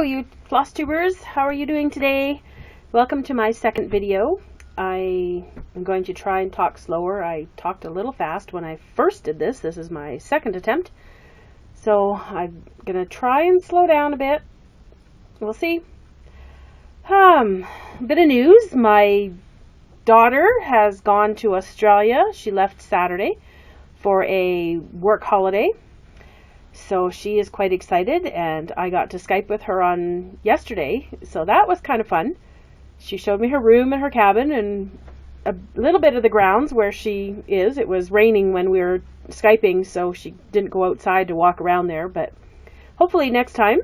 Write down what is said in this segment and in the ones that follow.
Hello you Floss tubers, how are you doing today? Welcome to my second video. I am going to try and talk slower. I talked a little fast when I first did this. This is my second attempt. So I'm going to try and slow down a bit. We'll see. Bit of news. My daughter has gone to Australia. She left Saturday for a work holiday. So she is quite excited, and I got to Skype with her on yesterday, so that was kind of fun. She showed me her room and her cabin and a little bit of the grounds where she is. It was raining when we were Skyping, so she didn't go outside to walk around there, but hopefully next time.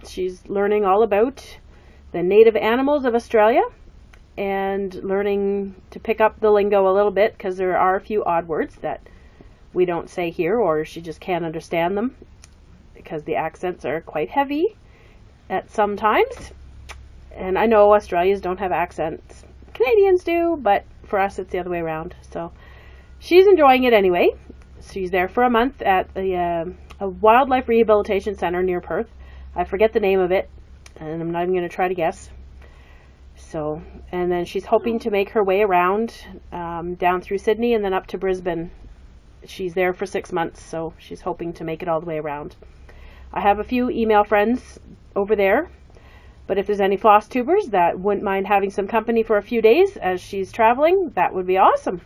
She's learning all about the native animals of Australia and learning to pick up the lingo a little bit, because there are a few odd words that we don't say here, or she just can't understand them because the accents are quite heavy at some times. And I know Australians don't have accents. Canadians do, but for us it's the other way around. So she's enjoying it anyway. She's there for a month at a wildlife rehabilitation center near Perth. I forget the name of it, and I'm not even going to try to guess. So, and then she's hoping to make her way around down through Sydney and then up to Brisbane. She's there for 6 months, so she's hoping to make it all the way around. I have a few email friends over there, but if there's any floss tubers that wouldn't mind having some company for a few days as she's traveling, that would be awesome.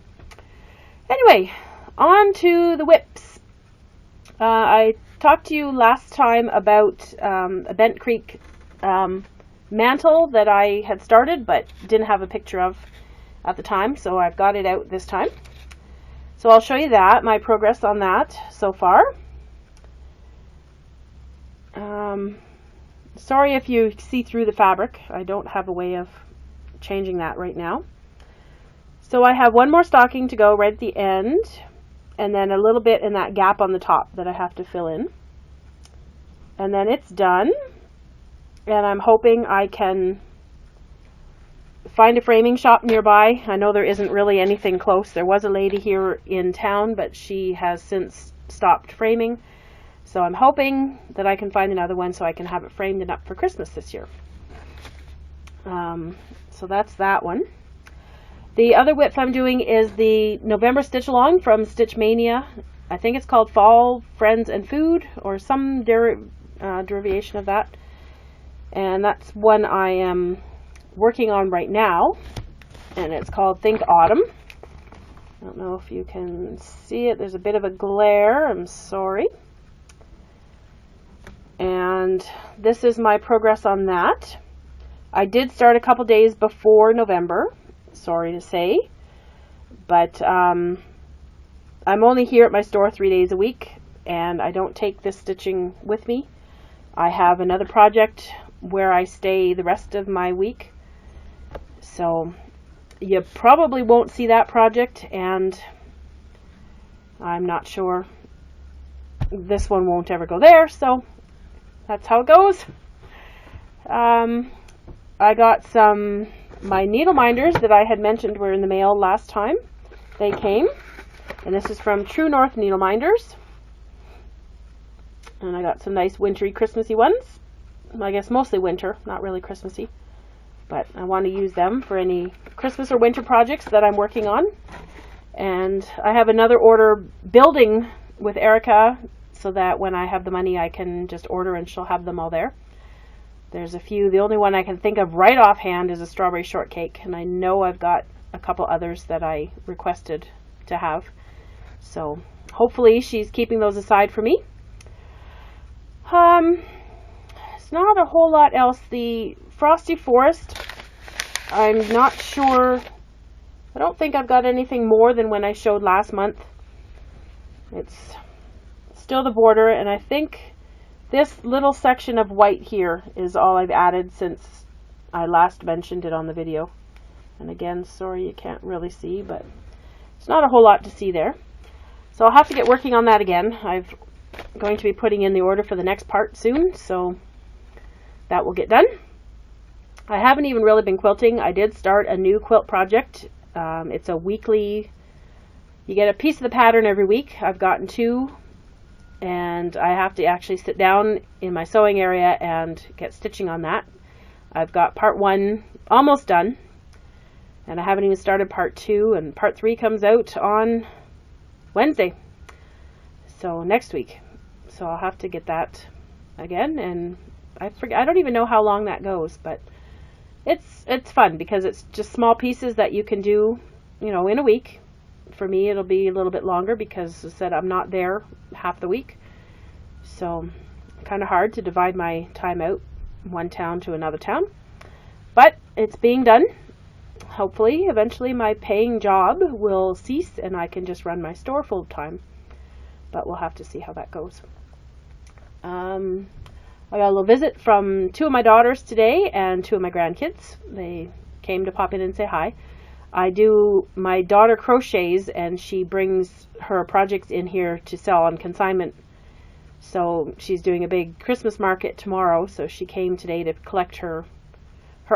Anyway, on to the whips. I talked to you last time about a Bent Creek mantle that I had started but didn't have a picture of at the time, so I've got it out this time. So I'll show you that, my progress on that so far. Sorry if you see through the fabric. I don't have a way of changing that right now. So I have one more stocking to go right at the end, and then a little bit in that gap on the top that I have to fill in. And then it's done. And I'm hoping I can find a framing shop nearby. I know there isn't really anything close. There was a lady here in town, but she has since stopped framing. So I'm hoping that I can find another one so I can have it framed and up for Christmas this year. So that's that one. The other whip I'm doing is the November Stitch Along from Stitch Mania. I think it's called Fall, Friends and Food, or some derivation of that. And that's one I am working on right now, and it's called Think Autumn. I don't know if you can see it. There's a bit of a glare. I'm sorry. And this is my progress on that. I did start a couple days before November, sorry to say, but I'm only here at my store 3 days a week, and I don't take this stitching with me. I have another project where I stay the rest of my week. So you probably won't see that project, and I'm not sure this one won't ever go there, so that's how it goes. I got my needle minders that I had mentioned were in the mail last time. They came, and this is from True North Needle Minders, and I got some nice wintry Christmassy ones. I guess mostly winter, not really Christmassy. But I want to use them for any Christmas or winter projects that I'm working on. And I have another order building with Erica so that when I have the money I can just order and she'll have them all there. There's a few. The only one I can think of right offhand is a strawberry shortcake. And I know I've got a couple others that I requested to have. So hopefully she's keeping those aside for me. It's not a whole lot else. The Frosty Forest, I'm not sure. I don't think I've got anything more than when I showed last month. It's still the border, and I think this little section of white here is all I've added since I last mentioned it on the video. And again, sorry you can't really see, but it's not a whole lot to see there. So I'll have to get working on that again. I'm going to be putting in the order for the next part soon, so that will get done. I haven't even really been quilting. I did start a new quilt project. It's a weekly, you get a piece of the pattern every week. I've gotten 2 and I have to actually sit down in my sewing area and get stitching on that. I've got part 1 almost done, and I haven't even started part 2, and part 3 comes out on Wednesday, so next week. So I'll have to get that again, and I don't even know how long that goes, but it's fun because it's just small pieces that you can do, you know, in a week. For me, it'll be a little bit longer because, as I said, I'm not there half the week, so kind of hard to divide my time out one town to another town, but it's being done. Hopefully eventually my paying job will cease and I can just run my store full time, but we'll have to see how that goes. I got a little visit from 2 of my daughters today and 2 of my grandkids. They came to pop in and say hi. My daughter crochets, and she brings her projects in here to sell on consignment. So she's doing a big Christmas market tomorrow, so she came today to collect her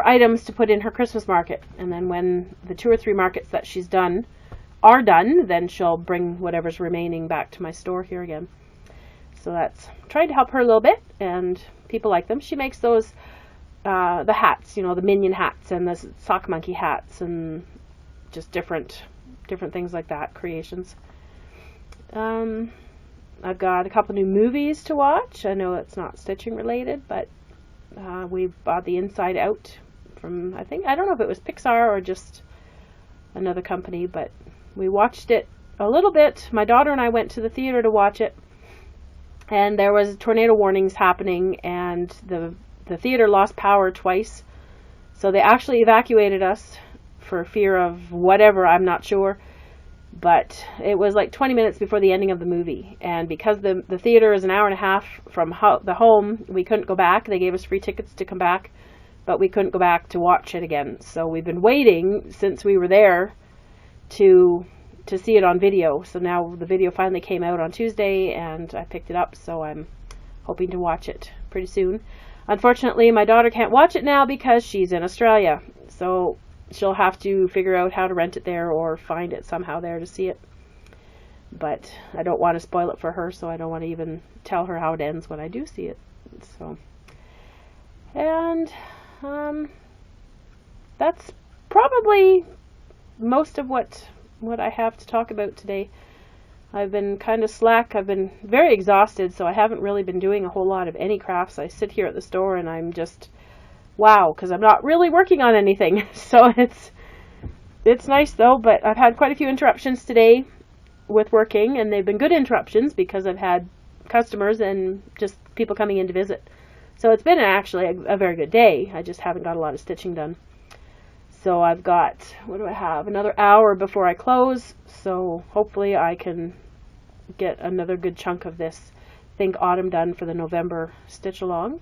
items to put in her Christmas market. And then when the 2 or 3 markets that she's done are done, then she'll bring whatever's remaining back to my store here again. So that's trying to help her a little bit, and people like them. She makes those, the hats, you know, the minion hats and the sock monkey hats and just different things like that, creations. I've got a couple new movies to watch. I know it's not stitching related, but we bought the Inside Out from, I don't know if it was Pixar or just another company, but we watched it a little bit. My daughter and I went to the theater to watch it, and there was tornado warnings happening, and the theater lost power twice, so they actually evacuated us for fear of whatever, I'm not sure. But it was like 20 minutes before the ending of the movie, and because the theater is an hour and a half from the home, we couldn't go back. They gave us free tickets to come back, but we couldn't go back to watch it again. So we've been waiting since we were there to see it on video. So now the video finally came out on Tuesday, and I picked it up, so I'm hoping to watch it pretty soon. Unfortunately, my daughter can't watch it now because she's in Australia, so she'll have to figure out how to rent it there or find it somehow there to see it. But I don't want to spoil it for her, so I don't want to even tell her how it ends when I do see it. So, and that's probably most of what I have to talk about today. I've been kind of slack. I've been very exhausted, so I haven't really been doing a whole lot of any crafts. I sit here at the store and I'm just wow, because I'm not really working on anything. So it's nice though, but I've had quite a few interruptions today with working, and they've been good interruptions because I've had customers and just people coming in to visit. So it's been actually a very good day. I just haven't got a lot of stitching done. So I've got, what do I have? Another hour before I close, so hopefully I can get another good chunk of this Think Autumn done for the November stitch along,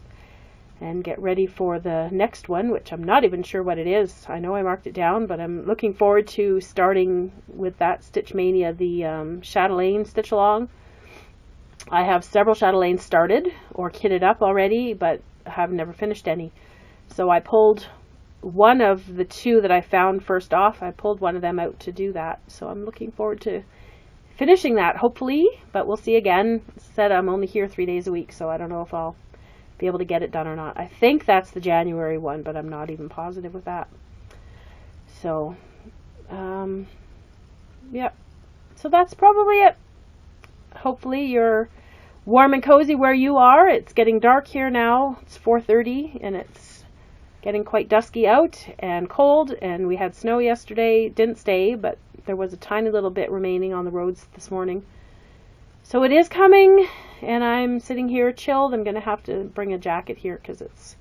and get ready for the next one, which I'm not even sure what it is. I know I marked it down, but I'm looking forward to starting with that Stitch Mania, the Chatelaine stitch along. I have several Chatelaines started or kitted up already, but I have never finished any. So I pulled one of the 2 that I found first off. I pulled one of them out to do that. So I'm looking forward to finishing that, hopefully, but we'll see again. Said I'm only here 3 days a week, so I don't know if I'll be able to get it done or not. I think that's the January one, but I'm not even positive with that. So, yeah. So that's probably it. Hopefully you're warm and cozy where you are. It's getting dark here now. It's 4:30, and it's getting quite dusky out and cold, and we had snow yesterday. It didn't stay, but there was a tiny little bit remaining on the roads this morning. So it is coming, and I'm sitting here chilled. I'm going to have to bring a jacket here because it's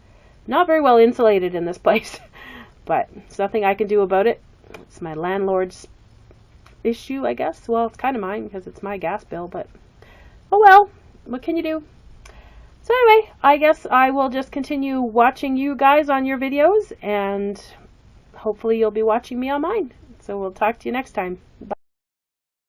not very well insulated in this place. But it's nothing I can do about it. It's my landlord's issue, I guess. Well, it's kind of mine because it's my gas bill, but oh well, what can you do? So anyway, I guess I will just continue watching you guys on your videos, and hopefully you'll be watching me on mine. So we'll talk to you next time. Bye.